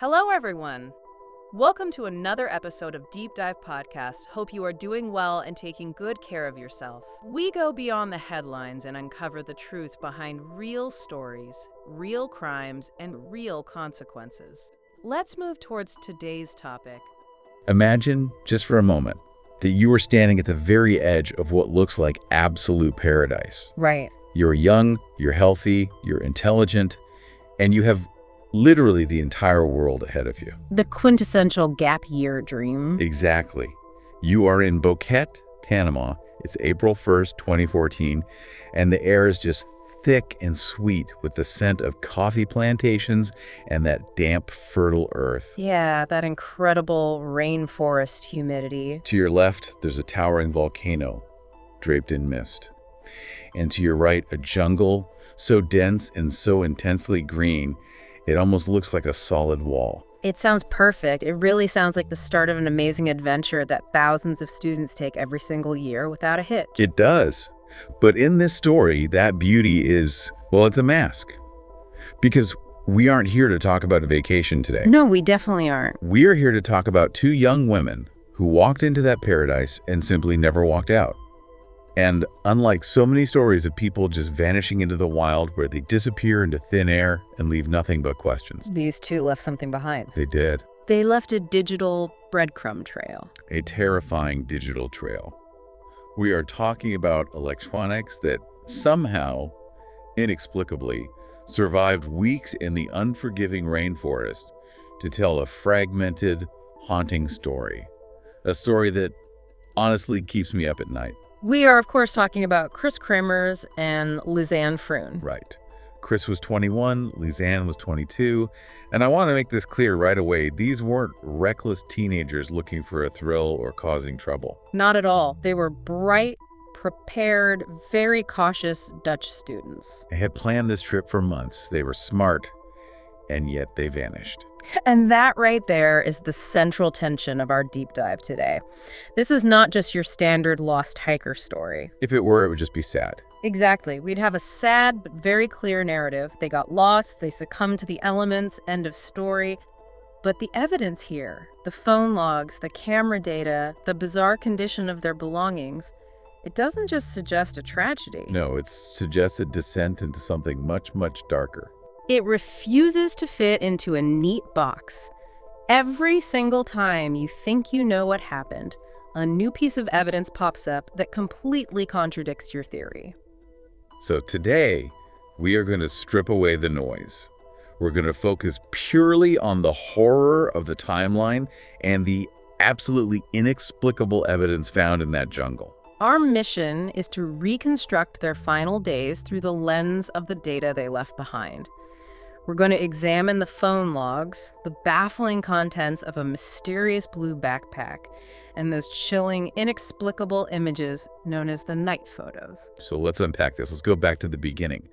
Hello, everyone. Welcome to another episode of Deep Dive Podcast. Hope you are doing well and taking good care of yourself. We go beyond the headlines and uncover the truth behind real stories, real crimes, and real consequences. Let's move towards today's topic. Imagine, just for a moment, that you are standing at the very edge of what looks like absolute paradise. Right. You're young, you're healthy, you're intelligent, and you have literally the entire world ahead of you. The quintessential gap year dream. Exactly. You are in Boquete, Panama. It's April 1st, 2014, and the air is just thick and sweet with the scent of coffee plantations and that damp, fertile earth. Yeah, that incredible rainforest humidity. To your left, there's a towering volcano draped in mist. And to your right, a jungle so dense and so intensely green, it almost looks like a solid wall. It sounds perfect. It really sounds like the start of an amazing adventure that thousands of students take every single year without a hitch. It does. But in this story, that beauty is, well, it's a mask. Because we aren't here to talk about a vacation today. No, we definitely aren't. We are here to talk about two young women who walked into that paradise and simply never walked out. And unlike so many stories of people just vanishing into the wild where they disappear into thin air and leave nothing but questions, These two left something behind. they did. They left a digital breadcrumb trail. A terrifying digital trail. We are talking about electronics that somehow, inexplicably, survived weeks in the unforgiving rainforest to tell a fragmented, haunting story. A story that honestly keeps me up at night. We are, of course, talking about Chris Kramers and Lizanne Froon. Right. Chris was 21, Lizanne was 22, and I want to make this clear right away. These weren't reckless teenagers looking for a thrill or causing trouble. Not at all. They were bright, prepared, very cautious Dutch students. They had planned this trip for months. They were smart, and yet they vanished. And that right there is the central tension of our deep dive today. This is not just your standard lost hiker story. If it were, it would just be sad. Exactly. We'd have a sad but very clear narrative. They got lost, they succumbed to the elements, end of story. But the evidence here, the phone logs, the camera data, the bizarre condition of their belongings, it doesn't just suggest a tragedy. No, it suggests a descent into something much, much darker. It refuses to fit into a neat box. Every single time you think you know what happened, a new piece of evidence pops up that completely contradicts your theory. So today, we are going to strip away the noise. We're going to focus purely on the horror of the timeline and the absolutely inexplicable evidence found in that jungle. Our mission is to reconstruct their final days through the lens of the data they left behind. We're going to examine the phone logs, the baffling contents of a mysterious blue backpack, and those chilling, inexplicable images known as the night photos. So let's unpack this. Let's go back to the beginning.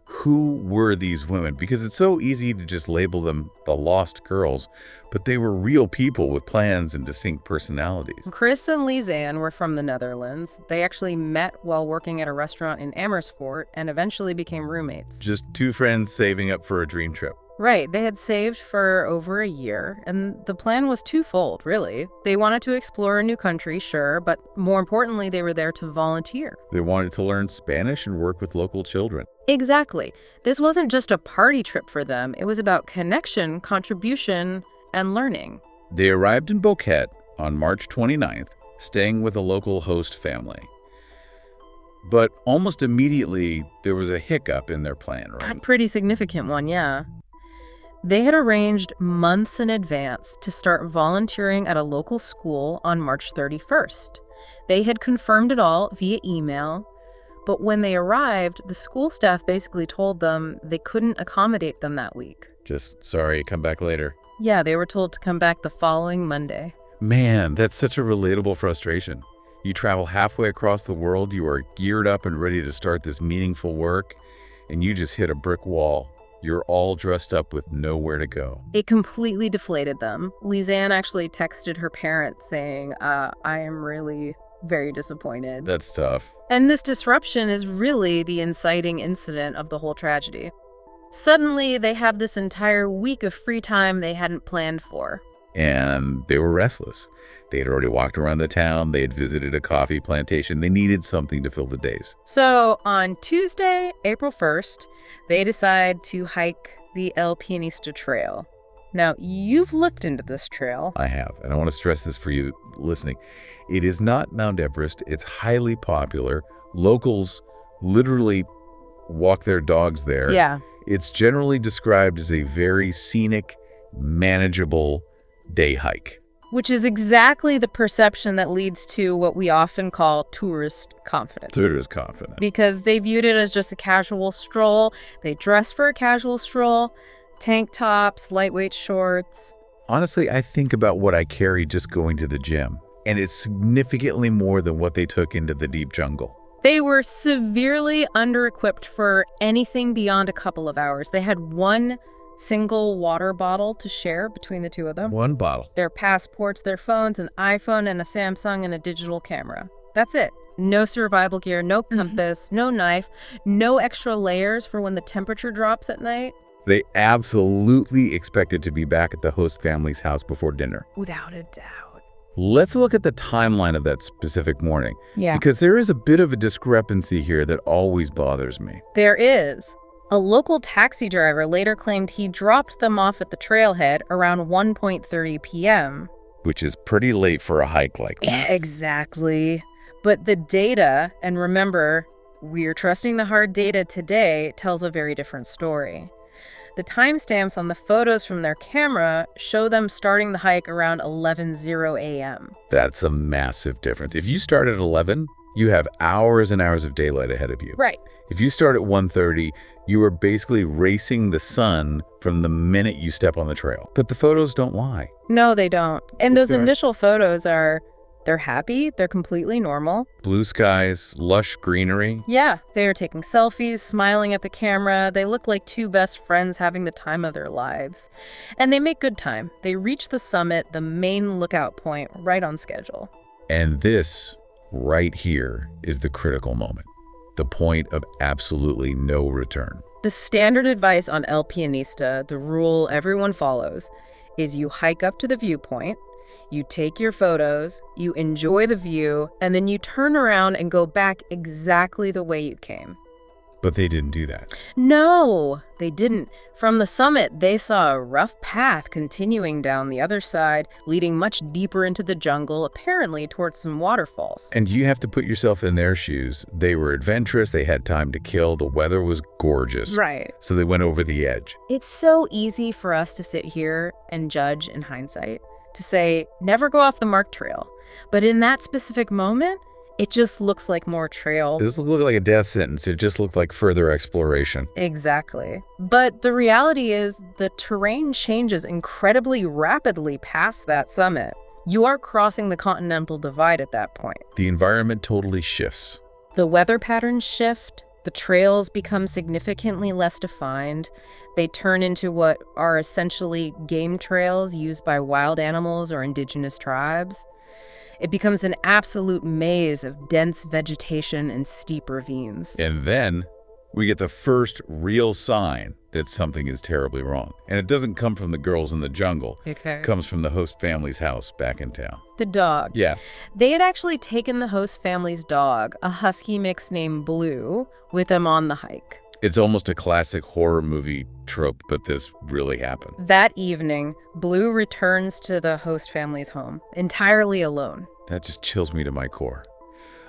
Who were these women? Because it's so easy to just label them the lost girls, but they were real people with plans and distinct personalities. Chris and Lizanne were from the Netherlands. They actually met while working at a restaurant in Amersfoort and eventually became roommates. Just two friends saving up for a dream trip. Right, they had saved for over a year, and the plan was twofold, really. They wanted to explore a new country, sure, but more importantly, they were there to volunteer. They wanted to learn Spanish and work with local children. Exactly. This wasn't just a party trip for them. It was about connection, contribution, and learning. They arrived in Boquete on March 29th, staying with a local host family. But almost immediately, there was a hiccup in their plan, A right? pretty significant one, yeah. They had arranged months in advance to start volunteering at a local school on March 31st. They had confirmed it all via email, but when they arrived, the school staff basically told them they couldn't accommodate them that week. Just, sorry, come back later. Yeah, they were told to come back the following Monday. Man, that's such a relatable frustration. You travel halfway across the world, you are geared up and ready to start this meaningful work, and you just hit a brick wall. You're all dressed up with nowhere to go. It completely deflated them. Lizanne actually texted her parents saying, I am really very disappointed. That's tough. And this disruption is really the inciting incident of the whole tragedy. Suddenly, they have this entire week of free time they hadn't planned for. And they were restless. They had already walked around the town. They had visited a coffee plantation. They needed something to fill the days. So on Tuesday, April 1st, they decide to hike the El Pianista Trail. Now, you've looked into this trail. I have. And I want to stress this for you listening. It is not Mount Everest. It's highly popular. Locals literally walk their dogs there. Yeah. It's generally described as a very scenic, manageable day hike. Which is exactly the perception that leads to what we often call tourist confidence. Tourist confident. Because they viewed it as just a casual stroll. They dress for a casual stroll, tank tops, lightweight shorts. Honestly, I think about what I carry just going to the gym, and it's significantly more than what they took into the deep jungle. They were severely under-equipped for anything beyond a couple of hours. They had one single water bottle to share between the two of them. One bottle. Their passports, their phones, an iPhone and a Samsung and a digital camera. That's it. No survival gear, no compass, no knife, no extra layers for when the temperature drops at night. They absolutely expected to be back at the host family's house before dinner. Without a doubt. Let's look at the timeline of that specific morning. Yeah. Because there is a bit of a discrepancy here that always bothers me. There is. A local taxi driver later claimed he dropped them off at the trailhead around 1:30 p.m. Which is pretty late for a hike like that. Yeah, exactly. But the data, and remember, we're trusting the hard data today, tells a very different story. The timestamps on the photos from their camera show them starting the hike around 11:00 a.m. That's a massive difference. If you start at 11, you have hours and hours of daylight ahead of you. Right. If you start at 1:30, you are basically racing the sun from the minute you step on the trail. But the photos don't lie. No, they don't. And those They're- initial photos they're happy, they're completely normal. Blue skies, lush greenery. Yeah, they're taking selfies, smiling at the camera. They look like two best friends having the time of their lives. And they make good time. They reach the summit, the main lookout point, right on schedule. And this right here is the critical moment. The point of absolutely no return. The standard advice on El Pianista, the rule everyone follows, is you hike up to the viewpoint, you take your photos, you enjoy the view, and then you turn around and go back exactly the way you came. But they didn't do that. No, they didn't. From the summit, they saw a rough path continuing down the other side, leading much deeper into the jungle, apparently towards some waterfalls. And you have to put yourself in their shoes. They were adventurous. They had time to kill. The weather was gorgeous. Right. So they went over the edge. It's so easy for us to sit here and judge in hindsight, to say, never go off the marked trail. But in that specific moment, it just looks like more trail. This looked like a death sentence. It just looked like further exploration. Exactly. But the reality is the terrain changes incredibly rapidly past that summit. You are crossing the continental divide at that point. The environment totally shifts. The weather patterns shift. The trails become significantly less defined. They turn into what are essentially game trails used by wild animals or indigenous tribes. It becomes an absolute maze of dense vegetation and steep ravines. And then we get the first real sign that something is terribly wrong. And it doesn't come from the girls in the jungle. Okay. It comes from the host family's house back in town. The dog. Yeah. They had actually taken the host family's dog, a husky mix named Blue, with them on the hike. It's almost a classic horror movie trope, but this really happened. That evening, Blue returns to the host family's home, entirely alone. That just chills me to my core.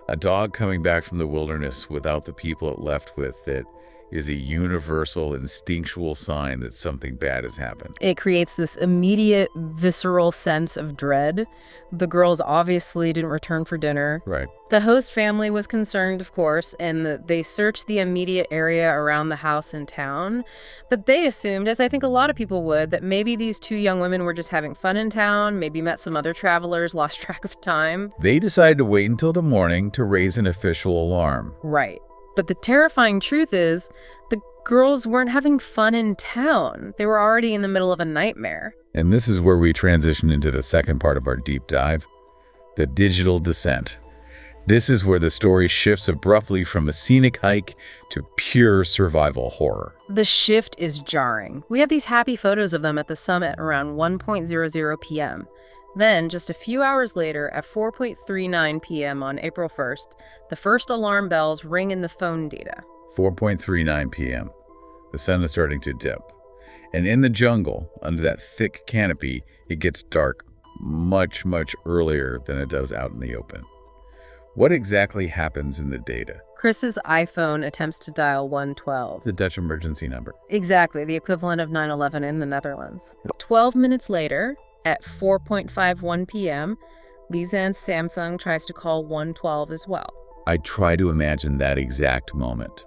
A dog coming back from the wilderness without the people it left with it is a universal, instinctual sign that something bad has happened. It creates this immediate, visceral sense of dread. The girls obviously didn't return for dinner. Right. The host family was concerned, of course, and they searched the immediate area around the house and town. But they assumed, as I think a lot of people would, that maybe these two young women were just having fun in town, maybe met some other travelers, lost track of time. They decided to wait until the morning to raise an official alarm. Right. But the terrifying truth is, the girls weren't having fun in town. They were already in the middle of a nightmare. And this is where we transition into the second part of our deep dive, the digital descent. This is where the story shifts abruptly from a scenic hike to pure survival horror. The shift is jarring. We have these happy photos of them at the summit around 1:00 p.m. Then, just a few hours later, at 4:39 p.m. on April 1st, the first alarm bells ring in the phone data. 4:39 p.m. The sun is starting to dip. And in the jungle, under that thick canopy, it gets dark much, much earlier than it does out in the open. What exactly happens in the data? Chris's iPhone attempts to dial 112. The Dutch emergency number. Exactly, the equivalent of 911 in the Netherlands. 12 minutes later, at 4:51 p.m., Lisanne's Samsung tries to call 112 as well. I try to imagine that exact moment.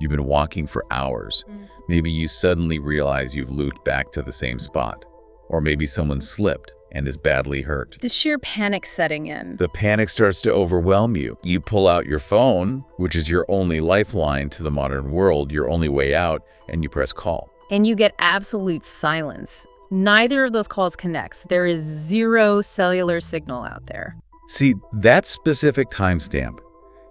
You've been walking for hours. Maybe you suddenly realize you've looped back to the same spot. Or maybe someone slipped and is badly hurt. The sheer panic setting in. The panic starts to overwhelm you. You pull out your phone, which is your only lifeline to the modern world, your only way out, and you press call. And you get absolute silence. Neither of those calls connects. There is zero cellular signal out there. See, that specific timestamp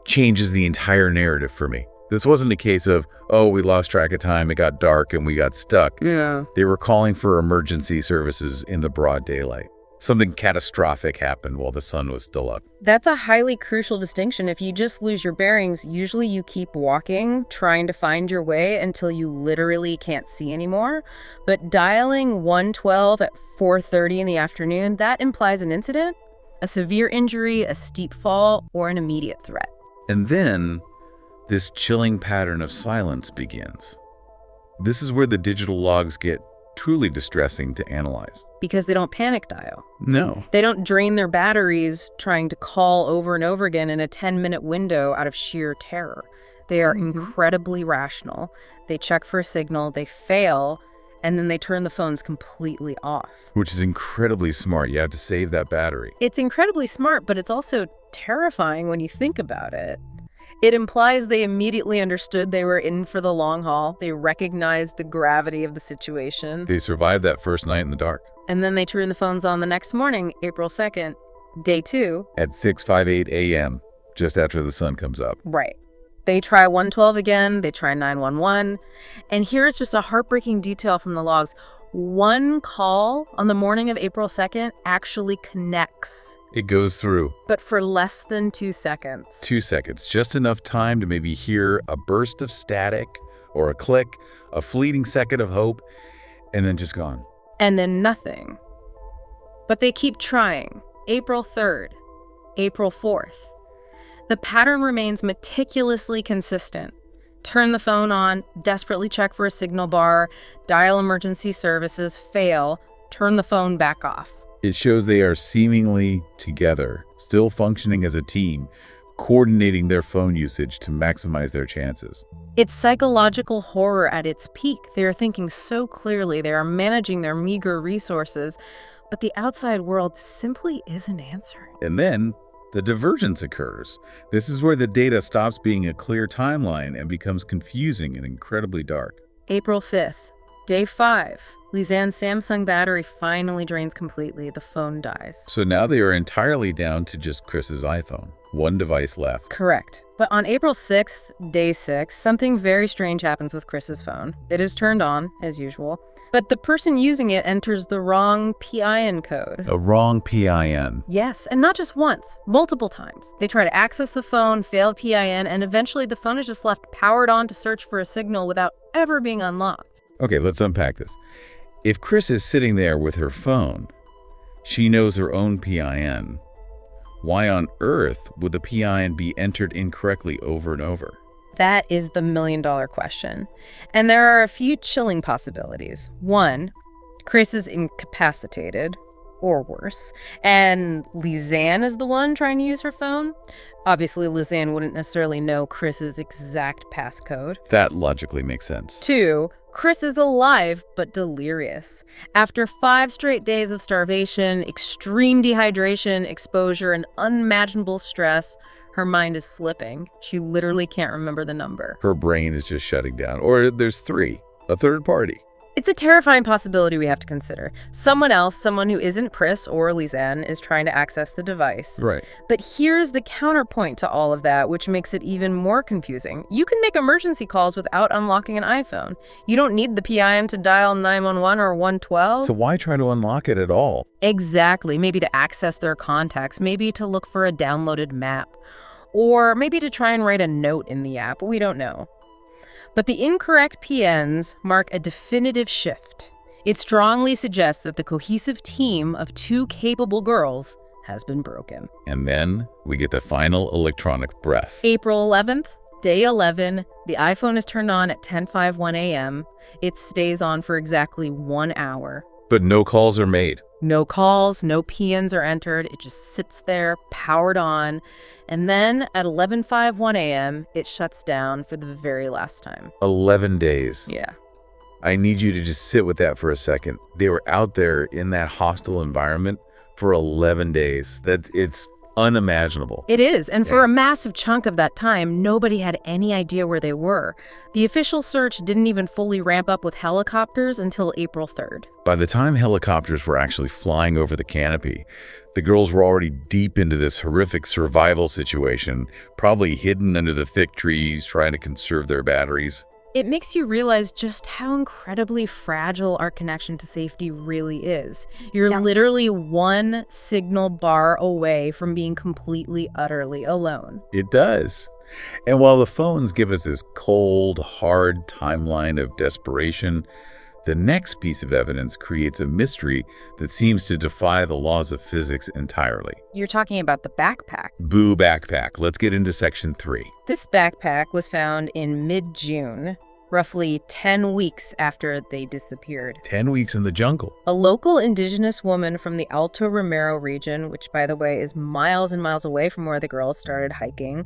changes the entire narrative for me. This wasn't a case of, oh, we lost track of time, it got dark, and we got stuck. Yeah. They were calling for emergency services in the broad daylight. Something catastrophic happened while the sun was still up. That's a highly crucial distinction. If you just lose your bearings, usually you keep walking, trying to find your way until you literally can't see anymore. But dialing 112 at 4:30 in the afternoon, that implies an incident, a severe injury, a steep fall, or an immediate threat. And then this chilling pattern of silence begins. This is where the digital logs get truly distressing to analyze. Because they don't panic dial. No. They don't drain their batteries trying to call over and over again in a 10-minute window out of sheer terror. They are incredibly rational. They check for a signal, they fail, and then they turn the phones completely off. Which is incredibly smart. You have to save that battery. It's incredibly smart, but it's also terrifying when you think about it. It implies they immediately understood they were in for the long haul. They recognized the gravity of the situation. They survived that first night in the dark. And then they turned the phones on the next morning, April 2nd, day 2. At 6:58 a.m., just after the sun comes up. Right. They try 112 again, they try 911. And here's just a heartbreaking detail from the logs. One call on the morning of April 2nd actually connects. It goes through. But for less than 2 seconds. 2 seconds, just enough time to maybe hear a burst of static or a click, a fleeting second of hope, and then just gone. And then nothing. But they keep trying. April 3rd, April 4th. The pattern remains meticulously consistent. Turn the phone on, desperately check for a signal bar, dial emergency services, fail, turn the phone back off. It shows they are seemingly together, still functioning as a team, coordinating their phone usage to maximize their chances. It's psychological horror at its peak. They are thinking so clearly, they are managing their meager resources, but the outside world simply isn't answering. And then the divergence occurs. This is where the data stops being a clear timeline and becomes confusing and incredibly dark. April 5th, day 5. Lisanne's Samsung battery finally drains completely. The phone dies. So now they are entirely down to just Chris's iPhone. One device left. Correct. But on April 6th, day 6, something very strange happens with Chris's phone. It is turned on, as usual, but the person using it enters the wrong PIN code. A wrong PIN. Yes, and not just once, multiple times. They try to access the phone, fail PIN, and eventually the phone is just left powered on to search for a signal without ever being unlocked. Okay, let's unpack this. If Chris is sitting there with her phone, she knows her own PIN. Why on earth would the PIN be entered incorrectly over and over? That is the million-dollar question. And there are a few chilling possibilities. One, Chris is incapacitated, or worse, and Lisanne is the one trying to use her phone. Obviously, Lisanne wouldn't necessarily know Chris's exact passcode. That logically makes sense. 2, Chris is alive but delirious. After 5 straight days of starvation, extreme dehydration, exposure, and unimaginable stress, her mind is slipping. She literally can't remember the number. Her brain is just shutting down. Or there's 3, a third party. It's a terrifying possibility we have to consider. Someone else, someone who isn't Pris or Lisanne, is trying to access the device. Right. But here's the counterpoint to all of that, which makes it even more confusing. You can make emergency calls without unlocking an iPhone. You don't need the PIN to dial 911 or 112. So why try to unlock it at all? Exactly. Maybe to access their contacts, maybe to look for a downloaded map, or maybe to try and write a note in the app. We don't know. But the incorrect PNs mark a definitive shift. It strongly suggests that the cohesive team of two capable girls has been broken. And then we get the final electronic breath. April 11th, day 11, the iPhone is turned on at 10:51 a.m. It stays on for exactly 1 hour. But no calls are made. No calls, no PNs are entered. It just sits there, powered on. And then at 11:51 a.m., it shuts down for the very last time. 11 days. Yeah. I need you to just sit with that for a second. They were out there in that hostile environment for 11 days. It's unimaginable. It is. And for a massive chunk of that time, nobody had any idea where they were. The official search didn't even fully ramp up with helicopters until April 3rd. By the time helicopters were actually flying over the canopy, the girls were already deep into this horrific survival situation, probably hidden under the thick trees, trying to conserve their batteries. It makes you realize just how incredibly fragile our connection to safety really is. You're literally one signal bar away from being completely, utterly alone. It does. And while the phones give us this cold, hard timeline of desperation, the next piece of evidence creates a mystery that seems to defy the laws of physics entirely. You're talking about the backpack. Boo backpack. Let's get into section 3. This backpack was found in mid-June, roughly 10 weeks after they disappeared. 10 weeks in the jungle. A local indigenous woman from the Alto Romero region, which, by the way, is miles and miles away from where the girls started hiking,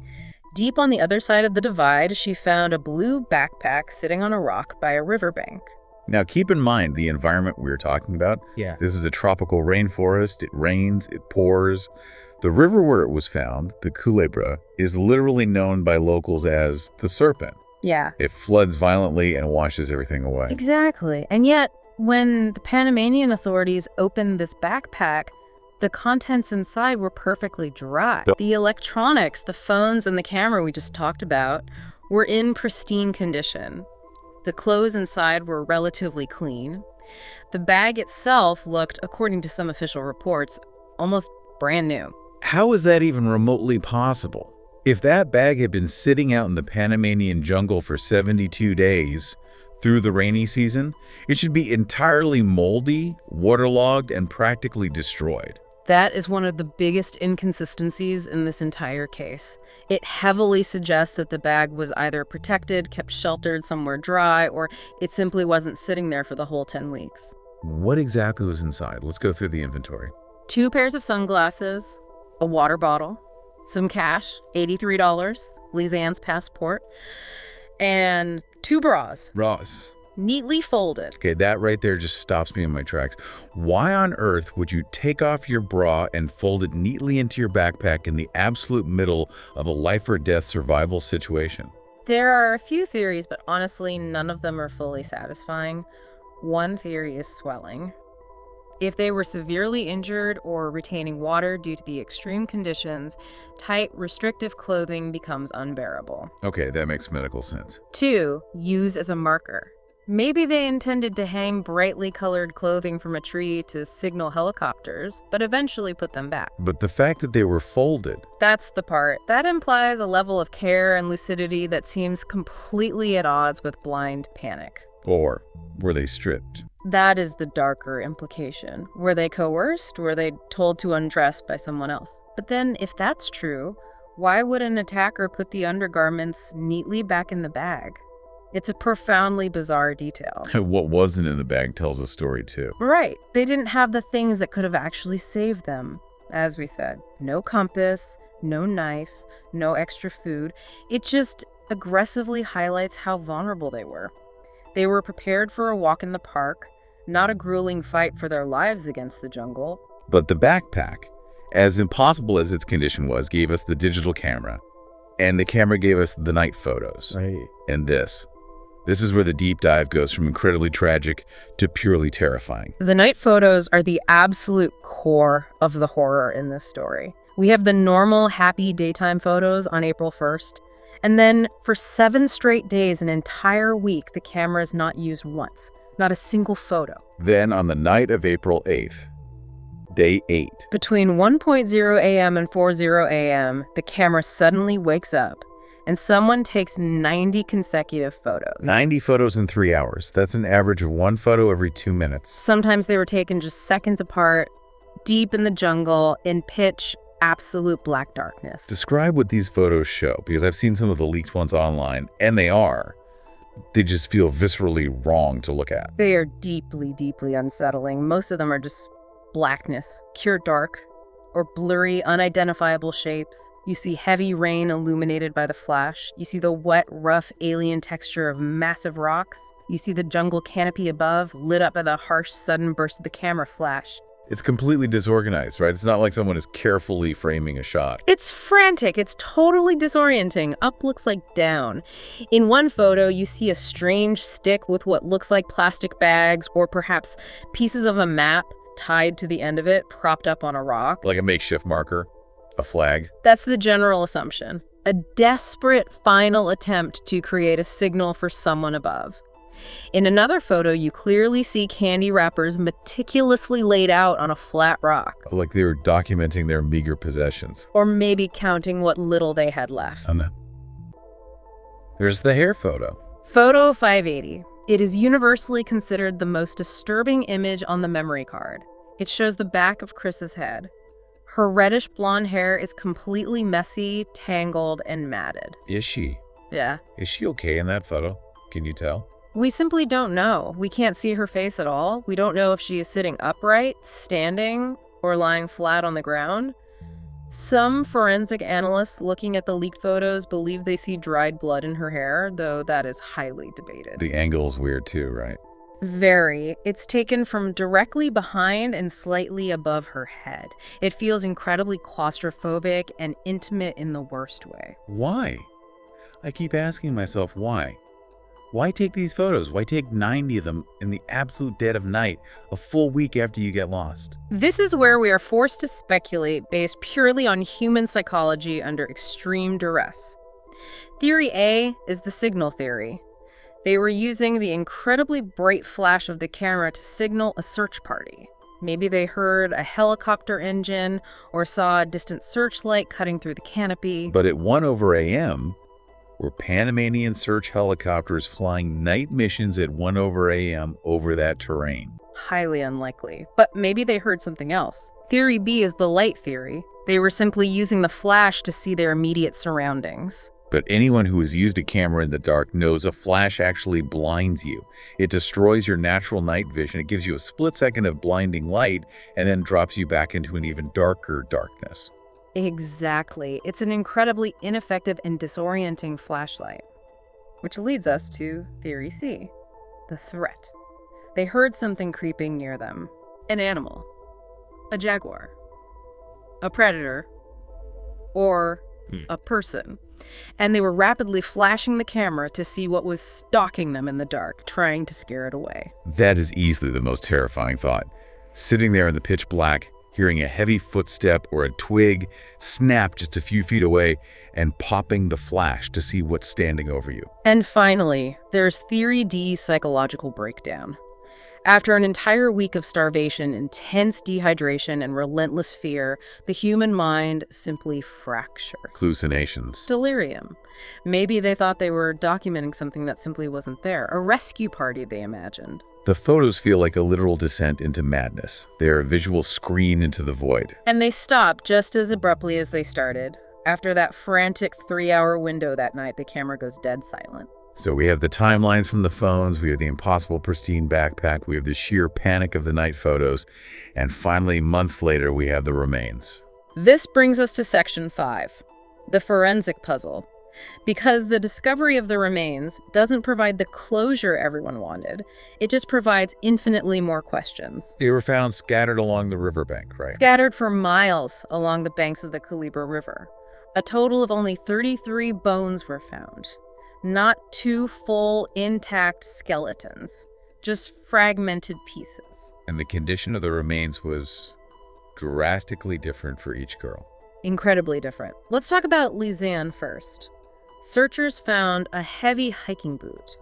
deep on the other side of the divide, she found a blue backpack sitting on a rock by a riverbank. Now, keep in mind the environment we were talking about. Yeah. This is a tropical rainforest. It rains, it pours. The river where it was found, the Culebra, is literally known by locals as the Serpent. Yeah. It floods violently and washes everything away. Exactly. And yet, when the Panamanian authorities opened this backpack, the contents inside were perfectly dry. The electronics, the phones and the camera we just talked about, were in pristine condition. The clothes inside were relatively clean. The bag itself looked, according to some official reports, almost brand new. How is that even remotely possible? If that bag had been sitting out in the Panamanian jungle for 72 days through the rainy season, it should be entirely moldy, waterlogged, and practically destroyed. That is one of the biggest inconsistencies in this entire case. It heavily suggests that the bag was either protected, kept sheltered somewhere dry, or it simply wasn't sitting there for the whole 10 weeks. What exactly was inside? Let's go through the inventory. 2 pairs of sunglasses, a water bottle, some cash, $83, Lisanne's passport, and 2 bras. Ross. Neatly folded. Okay, that right there just stops me in my tracks. Why on earth would you take off your bra and fold it neatly into your backpack in the absolute middle of a life or death survival situation? There are a few theories, but honestly, none of them are fully satisfying. One theory is swelling. If they were severely injured or retaining water due to the extreme conditions, tight, restrictive clothing becomes unbearable. Okay, that makes medical sense. 2, use as a marker. Maybe they intended to hang brightly colored clothing from a tree to signal helicopters, but eventually put them back. But the fact that they were folded. That's the part. That implies a level of care and lucidity that seems completely at odds with blind panic. Or were they stripped? That is the darker implication. Were they coerced? Were they told to undress by someone else? But then, if that's true, why would an attacker put the undergarments neatly back in the bag? It's a profoundly bizarre detail. What wasn't in the bag tells a story too. Right. They didn't have the things that could have actually saved them. As we said, no compass, no knife, no extra food. It just aggressively highlights how vulnerable they were. They were prepared for a walk in the park, not a grueling fight for their lives against the jungle. But the backpack, as impossible as its condition was, gave us the digital camera. And the camera gave us the night photos. Right. And this. This is where the deep dive goes from incredibly tragic to purely terrifying. The night photos are the absolute core of the horror in this story. We have the normal, happy daytime photos on April 1st, and then for 7 straight days, an entire week, the camera is not used once. Not a single photo. Then on the night of April 8th, day 8. Between 1:00 a.m. and 4:00 a.m., the camera suddenly wakes up, and someone takes 90 consecutive photos. 90 photos in 3 hours. That's an average of 1 photo every 2 minutes. Sometimes they were taken just seconds apart, deep in the jungle, in pitch absolute black darkness. Describe what these photos show, because I've seen some of the leaked ones online, and they just feel viscerally wrong to look at. They are deeply, deeply unsettling. Most of them are just blackness, pure dark, or blurry, unidentifiable shapes. You see heavy rain illuminated by the flash. You see the wet, rough, alien texture of massive rocks. You see the jungle canopy above, lit up by the harsh, sudden burst of the camera flash. It's completely disorganized, right? It's not like someone is carefully framing a shot. It's frantic. It's totally disorienting. Up looks like down. In one photo, you see a strange stick with what looks like plastic bags or perhaps pieces of a map tied to the end of it, propped up on a rock. Like a makeshift marker, a flag. That's the general assumption. A desperate final attempt to create a signal for someone above. In another photo, you clearly see candy wrappers meticulously laid out on a flat rock. Like they were documenting their meager possessions. Or maybe counting what little they had left. And there's the hair photo. Photo 580. It is universally considered the most disturbing image on the memory card. It shows the back of Chris's head. Her reddish blonde hair is completely messy, tangled, and matted. Is she? Yeah. Is she okay in that photo? Can you tell? We simply don't know. We can't see her face at all. We don't know if she is sitting upright, standing, or lying flat on the ground. Some forensic analysts looking at the leaked photos believe they see dried blood in her hair, though that is highly debated. The angle's weird too, right? Very. It's taken from directly behind and slightly above her head. It feels incredibly claustrophobic and intimate in the worst way. Why? I keep asking myself why. Why take these photos? Why take 90 of them in the absolute dead of night, a full week after you get lost? This is where we are forced to speculate based purely on human psychology under extreme duress. Theory A is the signal theory. They were using the incredibly bright flash of the camera to signal a search party. Maybe they heard a helicopter engine or saw a distant searchlight cutting through the canopy. But at 1:00 a.m., were Panamanian search helicopters flying night missions at 1:00 a.m. over that terrain? Highly unlikely. But maybe they heard something else. Theory B is the light theory. They were simply using the flash to see their immediate surroundings. But anyone who has used a camera in the dark knows a flash actually blinds you. It destroys your natural night vision. It gives you a split second of blinding light and then drops you back into an even darker darkness. Exactly. It's an incredibly ineffective and disorienting flashlight. Which leads us to Theory C, the threat. They heard something creeping near them. An animal. A jaguar. A predator. Or a person. And they were rapidly flashing the camera to see what was stalking them in the dark, trying to scare it away. That is easily the most terrifying thought. Sitting there in the pitch black, hearing a heavy footstep or a twig snap just a few feet away, and popping the flash to see what's standing over you. And finally, there's Theory D's psychological breakdown. After an entire week of starvation, intense dehydration, and relentless fear, the human mind simply fractured. Hallucinations. Delirium. Maybe they thought they were documenting something that simply wasn't there. A rescue party, they imagined. The photos feel like a literal descent into madness. They're a visual screen into the void. And they stop just as abruptly as they started. After that frantic 3-hour window that night, the camera goes dead silent. So we have the timelines from the phones, we have the impossible pristine backpack, we have the sheer panic of the night photos, and finally, months later, we have the remains. This brings us to Section 5, the forensic puzzle. Because the discovery of the remains doesn't provide the closure everyone wanted, it just provides infinitely more questions. They were found scattered along the riverbank, right? Scattered for miles along the banks of the Culebra River. A total of only 33 bones were found. not two full, intact skeletons, just fragmented pieces. And the condition of the remains was drastically different for each girl. Incredibly different. Let's talk about Lisanne first. Searchers found a heavy hiking boot,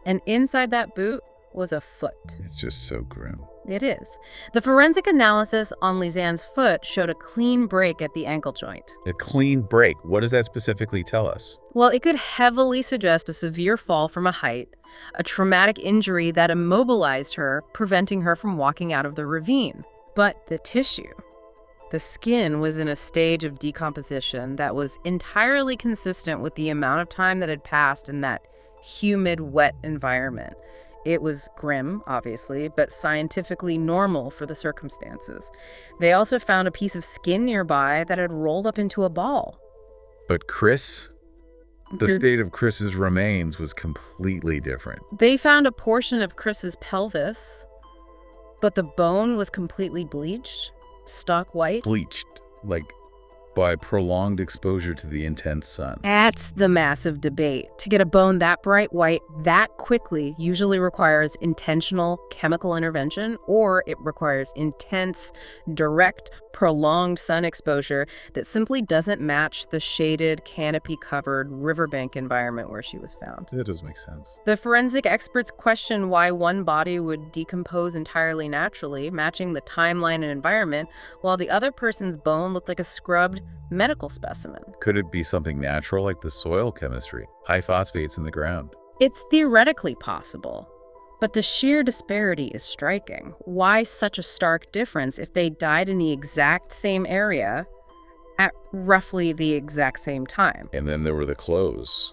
and inside that boot was a foot. It's just so grim. It is. The forensic analysis on Lisanne's foot showed a clean break at the ankle joint. A clean break. What does that specifically tell us? Well, it could heavily suggest a severe fall from a height, a traumatic injury that immobilized her, preventing her from walking out of the ravine. But the tissue, the skin, was in a stage of decomposition that was entirely consistent with the amount of time that had passed in that humid, wet environment. It was grim, obviously, but scientifically normal for the circumstances. They also found a piece of skin nearby that had rolled up into a ball. But Chris? The state of Chris's remains was completely different. They found a portion of Chris's pelvis, but the bone was completely bleached, stock white. Bleached, like by prolonged exposure to the intense sun. That's the massive debate. To get a bone that bright white that quickly usually requires intentional chemical intervention, or it requires intense, direct, prolonged sun exposure that simply doesn't match the shaded, canopy-covered riverbank environment where she was found. That does make sense. The forensic experts questioned why one body would decompose entirely naturally, matching the timeline and environment, while the other person's bone looked like a scrubbed medical specimen. Could it be something natural like the soil chemistry? High phosphates in the ground. It's theoretically possible, but the sheer disparity is striking. Why such a stark difference if they died in the exact same area at roughly the exact same time? And then there were the clothes,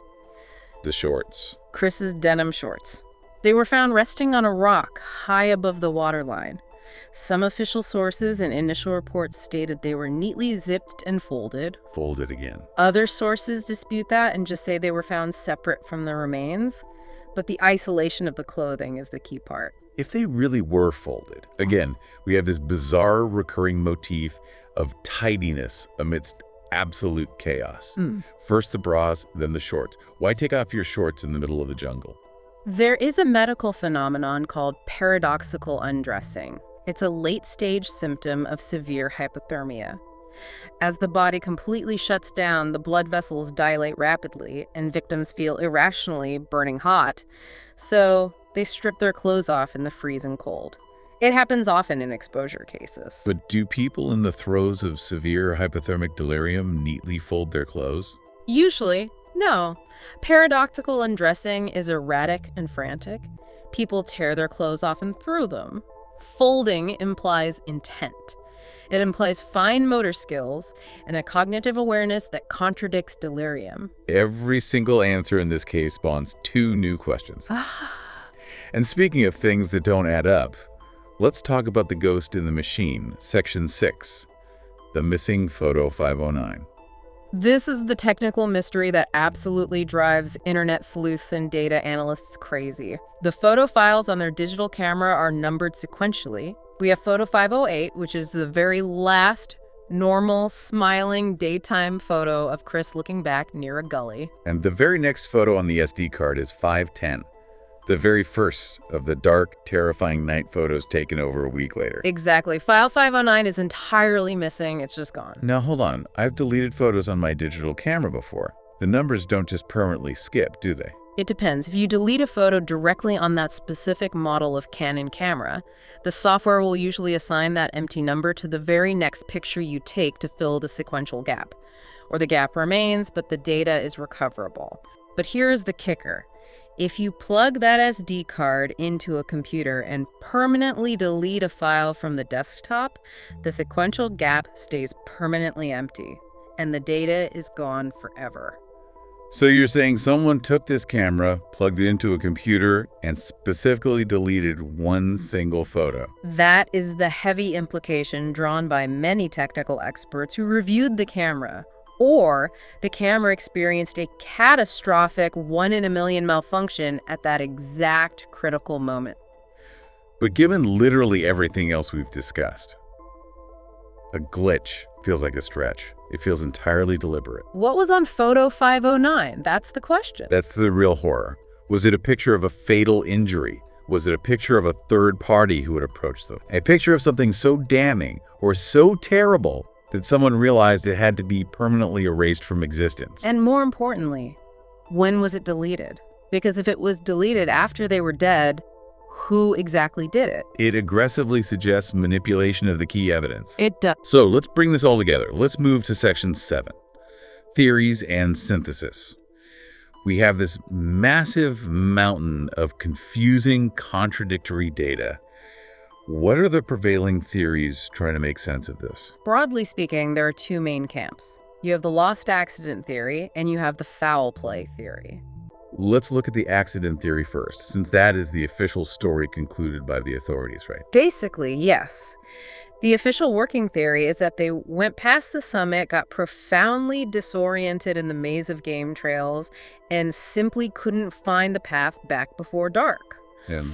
the shorts. Chris's denim shorts. They were found resting on a rock high above the waterline. Some official sources and initial reports stated they were neatly zipped and folded. Folded again. Other sources dispute that and just say they were found separate from the remains, but the isolation of the clothing is the key part. If they really were folded, again, we have this bizarre recurring motif of tidiness amidst absolute chaos. First the bras, then the shorts. Why take off your shorts in the middle of the jungle? There is a medical phenomenon called paradoxical undressing. It's a late-stage symptom of severe hypothermia. As the body completely shuts down, the blood vessels dilate rapidly, and victims feel irrationally burning hot, so they strip their clothes off in the freezing cold. It happens often in exposure cases. But do people in the throes of severe hypothermic delirium neatly fold their clothes? Usually, no. Paradoxical undressing is erratic and frantic. People tear their clothes off and throw them. Folding implies intent. It implies fine motor skills and a cognitive awareness that contradicts delirium. Every single answer in this case spawns two new questions. And speaking of things that don't add up, let's talk about the ghost in the machine, Section 6, the missing photo 509. This is the technical mystery that absolutely drives internet sleuths and data analysts crazy. The photo files on their digital camera are numbered sequentially. We have photo 508, which is the very last normal, smiling, daytime photo of Chris looking back near a gully. And the very next photo on the SD card is 510, the very first of the dark, terrifying night photos taken over a week later. Exactly. File 509 is entirely missing. It's just gone. Now, hold on. I've deleted photos on my digital camera before. The numbers don't just permanently skip, do they? It depends. If you delete a photo directly on that specific model of Canon camera, the software will usually assign that empty number to the very next picture you take to fill the sequential gap. Or the gap remains, but the data is recoverable. But here's the kicker. If you plug that SD card into a computer and permanently delete a file from the desktop, the sequential gap stays permanently empty, and the data is gone forever. So you're saying someone took this camera, plugged it into a computer, and specifically deleted one single photo? That is the heavy implication drawn by many technical experts who reviewed the camera. Or the camera experienced a catastrophic 1 in a million malfunction at that exact critical moment. But given literally everything else we've discussed, A glitch feels like a stretch. It feels entirely deliberate. What was on photo 509? That's the question. That's the real horror. Was it a picture of a fatal injury? Was it a picture of a third party who had approached them? A picture of something so damning or so terrible that someone realized it had to be permanently erased from existence. And more importantly, when was it deleted? Because if it was deleted after they were dead, who exactly did it? It aggressively suggests manipulation of the key evidence. It does. So let's bring this all together. Let's move to section 7, theories and synthesis. We have this massive mountain of confusing, contradictory data. What are the prevailing theories trying to make sense of this? Broadly speaking, there are two main camps. You have the lost accident theory, and you have the foul play theory. Let's look at the accident theory first, since that is the official story concluded by the authorities, right? Basically, yes. The official working theory is that they went past the summit, got profoundly disoriented in the maze of game trails, and simply couldn't find the path back before dark. And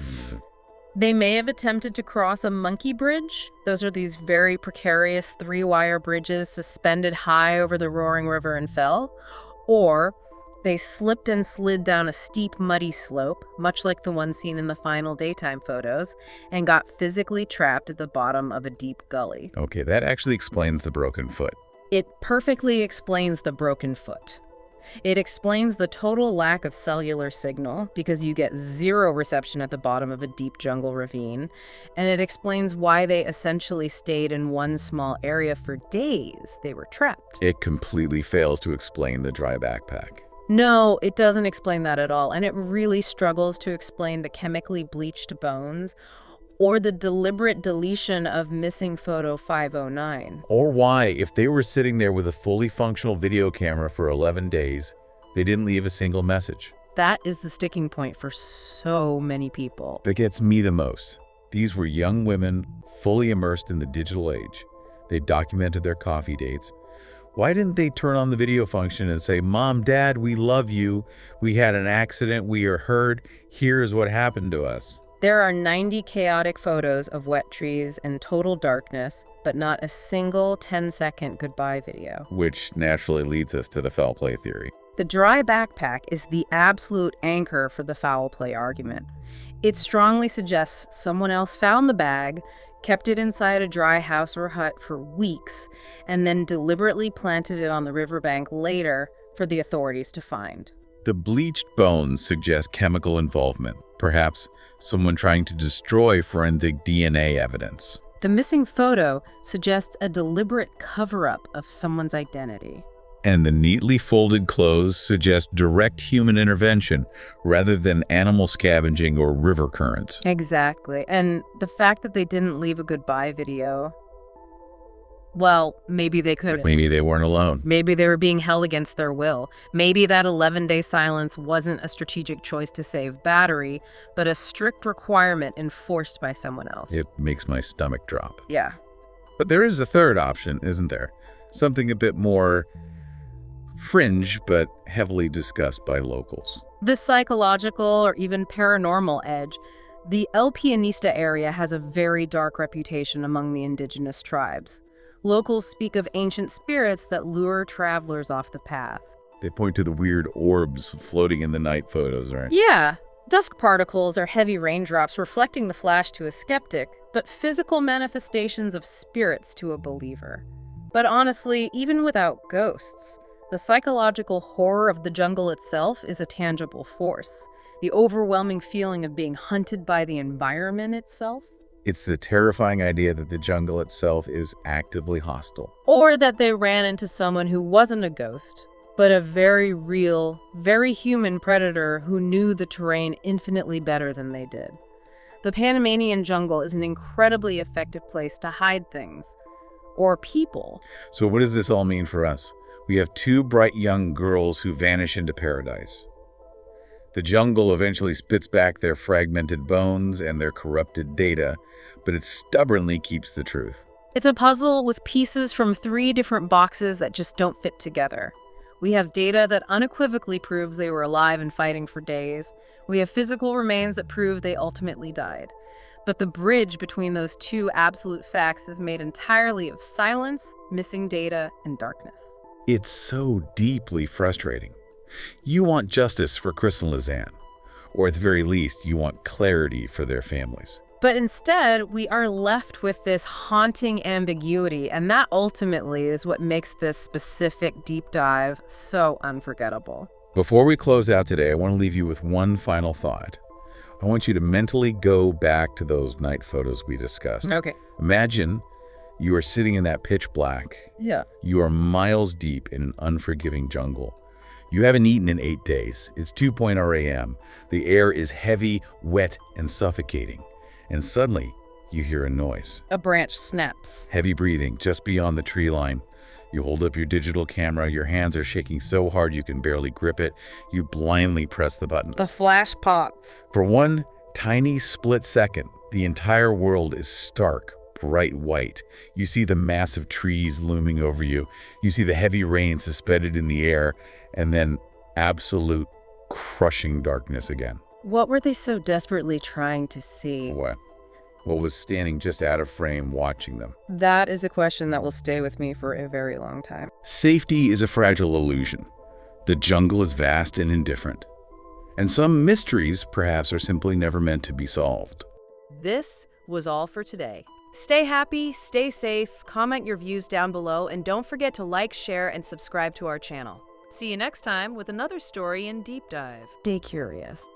They may have attempted to cross a monkey bridge. Those are these very precarious 3-wire bridges suspended high over the roaring river and fell. Or they slipped and slid down a steep, muddy slope, much like the one seen in the final daytime photos, and got physically trapped at the bottom of a deep gully. okay, that actually explains the broken foot. It perfectly explains the broken foot. It explains the total lack of cellular signal because you get zero reception at the bottom of a deep jungle ravine, and it explains why they essentially stayed in one small area for days. They were trapped. It completely fails to explain the dry backpack. No, it doesn't explain that at all, and it really struggles to explain the chemically bleached bones or the deliberate deletion of missing photo 509. Or why, if they were sitting there with a fully functional video camera for 11 days, they didn't leave a single message. That is the sticking point for so many people. That gets me the most. These were young women fully immersed in the digital age. They documented their coffee dates. Why didn't they turn on the video function and say, "Mom, Dad, we love you. We had an accident. We are hurt. Here's what happened to us"? There are 90 chaotic photos of wet trees and total darkness, but not a single 10-second goodbye video. Which naturally leads us to the foul play theory. The dry backpack is the absolute anchor for the foul play argument. It strongly suggests someone else found the bag, kept it inside a dry house or hut for weeks, and then deliberately planted it on the riverbank later for the authorities to find. The bleached bones suggest chemical involvement, perhaps someone trying to destroy forensic DNA evidence. The missing photo suggests a deliberate cover-up of someone's identity. And the neatly folded clothes suggest direct human intervention rather than animal scavenging or river currents. Exactly. And the fact that they didn't leave a goodbye video, well, maybe they couldn't. Maybe they weren't alone. Maybe they were being held against their will. Maybe that 11-day silence wasn't a strategic choice to save battery, but a strict requirement enforced by someone else. It makes my stomach drop. Yeah. But there is a third option, isn't there? Something a bit more fringe, but heavily discussed by locals. The psychological or even paranormal edge. The El Pianista area has a very dark reputation among the indigenous tribes. Locals speak of ancient spirits that lure travelers off the path. They point to the weird orbs floating in the night photos, right? Yeah, dust particles or heavy raindrops reflecting the flash to a skeptic, but physical manifestations of spirits to a believer. But honestly, even without ghosts, the psychological horror of the jungle itself is a tangible force. The overwhelming feeling of being hunted by the environment itself. It's the terrifying idea that the jungle itself is actively hostile. Or that they ran into someone who wasn't a ghost, but a very real, very human predator who knew the terrain infinitely better than they did. The Panamanian jungle is an incredibly effective place to hide things. Or people. So what does this all mean for us? We have two bright young girls who vanish into paradise. The jungle eventually spits back their fragmented bones and their corrupted data, but it stubbornly keeps the truth. It's a puzzle with pieces from 3 different boxes that just don't fit together. We have data that unequivocally proves they were alive and fighting for days. We have physical remains that prove they ultimately died. But the bridge between those two absolute facts is made entirely of silence, missing data, and darkness. It's so deeply frustrating. You want justice for Chris and Lizanne, or at the very least, you want clarity for their families. But instead, we are left with this haunting ambiguity, and that ultimately is what makes this specific deep dive so unforgettable. Before we close out today, I want to leave you with one final thought. I want you to mentally go back to those night photos we discussed. Okay. Imagine you are sitting in that pitch black. Yeah. You are miles deep in an unforgiving jungle. You haven't eaten in 8 days. It's 2:00 a.m. The air is heavy, wet, and suffocating. And suddenly, you hear a noise. A branch snaps. Heavy breathing just beyond the tree line. You hold up your digital camera. Your hands are shaking so hard you can barely grip it. You blindly press the button. The flash pops. For one tiny split second, the entire world is stark, bright white. You see the massive trees looming over you. You see the heavy rain suspended in the air, and then absolute crushing darkness again. What were they so desperately trying to see? What was standing just out of frame watching them? That is a question that will stay with me for a very long time. Safety is a fragile illusion. The jungle is vast and indifferent. And some mysteries, perhaps, are simply never meant to be solved. This was all for today. Stay happy, stay safe, comment your views down below, and don't forget to like, share, and subscribe to our channel. See you next time with another story in Deep Dive. Stay curious.